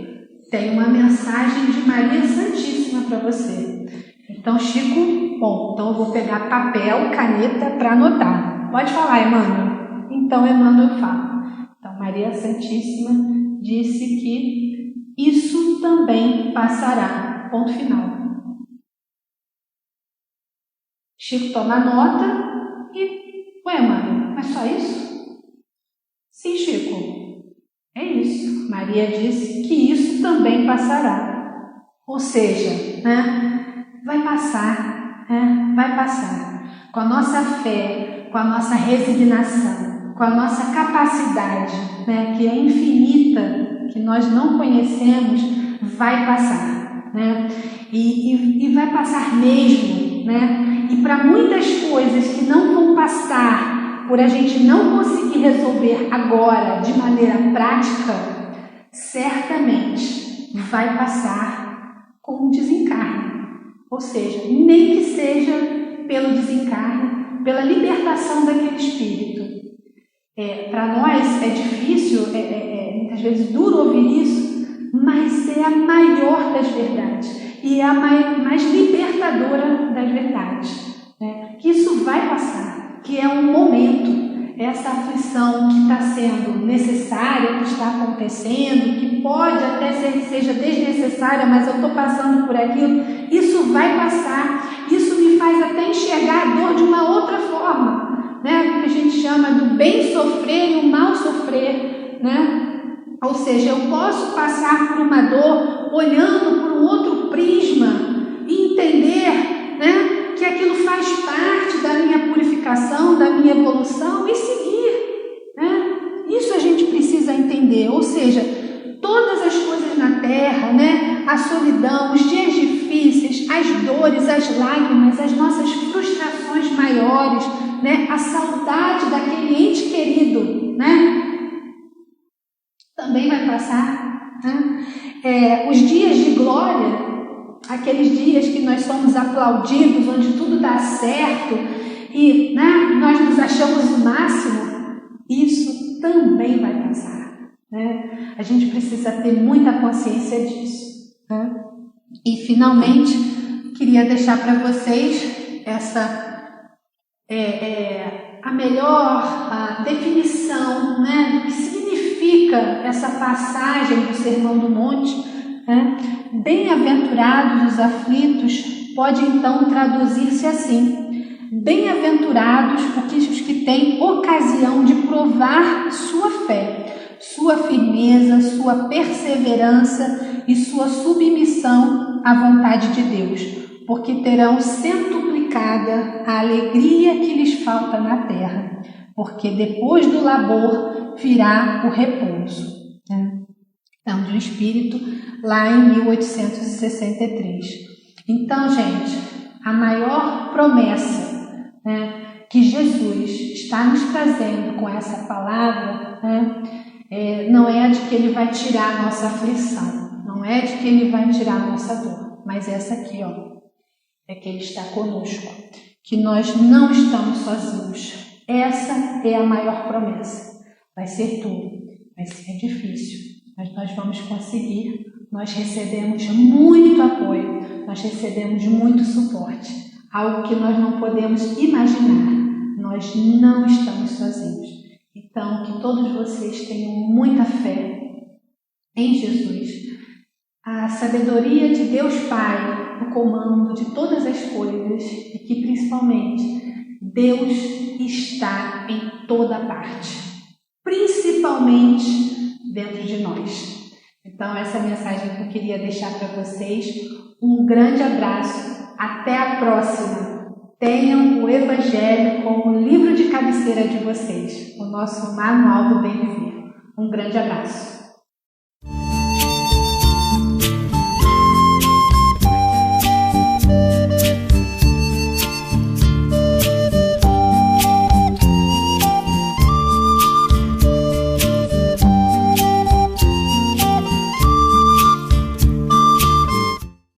tem uma mensagem de Maria Santíssima para você. Então Chico, bom, então eu vou pegar papel, caneta para anotar. Pode falar, Emmanuel. Então Emmanuel fala: então Maria Santíssima disse que isso também passará. Ponto final. Chico toma nota e: ué, Emmanuel, mas só isso? Sim, Chico, é isso. Maria disse que isso também passará. Ou seja, né, vai passar, né, vai passar. Com a nossa fé, com a nossa resignação, com a nossa capacidade, né, que é infinita, que nós não conhecemos, vai passar, né? E vai passar mesmo, né? E para muitas coisas que não vão passar, por a gente não conseguir resolver agora de maneira prática, certamente vai passar com o desencarne. Ou seja, nem que seja pelo desencarne, pela libertação daquele espírito. Para nós é difícil, muitas vezes duro ouvir isso, mas é a maior das verdades e é a mais libertadora das verdades, né? Que isso vai passar, que é um momento, essa aflição que está sendo necessária, que está acontecendo, que pode até ser que seja desnecessária, mas eu estou passando por aquilo, isso vai passar. Isso me faz até enxergar a dor de uma outra forma, né? Que a gente chama do bem sofrer e o mal sofrer, né? Ou seja, eu posso passar por uma dor olhando por um outro prisma e entender, né, que aquilo faz parte da minha purificação, da minha evolução e seguir, né? Isso a gente precisa entender. Ou seja, todas as coisas na Terra, né, a solidão, os dias difíceis, as dores, as lágrimas, as nossas frustrações maiores, né, a saudade daquele ente querido, né, também vai passar, né? Os dias de glória, aqueles dias que nós somos aplaudidos, onde tudo dá certo e, né, nós nos achamos o máximo, isso também vai passar, né? A gente precisa ter muita consciência disso, né? E finalmente queria deixar para vocês a melhor definição, né, do que significa essa passagem do Sermão do Monte, né? Bem-aventurados os aflitos pode então traduzir-se assim: bem-aventurados os que têm ocasião de provar sua fé, sua firmeza, sua perseverança e sua submissão à vontade de Deus, porque terão centuplicada a alegria que lhes falta na terra, porque depois do labor virá o repouso. Então, de um espírito lá em 1863. Então, gente, a maior promessa, né, que Jesus está nos trazendo com essa palavra, né, não é a de que Ele vai tirar a nossa aflição, não é de que Ele vai tirar a nossa dor, mas essa aqui, ó, é que Ele está conosco, que nós não estamos sozinhos. Essa é a maior promessa. Vai ser tudo, vai ser difícil, mas nós vamos conseguir. Nós recebemos muito apoio, nós recebemos muito suporte, algo que nós não podemos imaginar. Nós não estamos sozinhos. Então, que todos vocês tenham muita fé em Jesus, a sabedoria de Deus Pai no comando de todas as coisas e que, principalmente, Deus está em toda parte, principalmente dentro de nós. Então, essa é a mensagem que eu queria deixar para vocês. Um grande abraço. Até a próxima. Tenham o Evangelho como cabeceira de vocês, o nosso Manual do Bem Viver. Um grande abraço.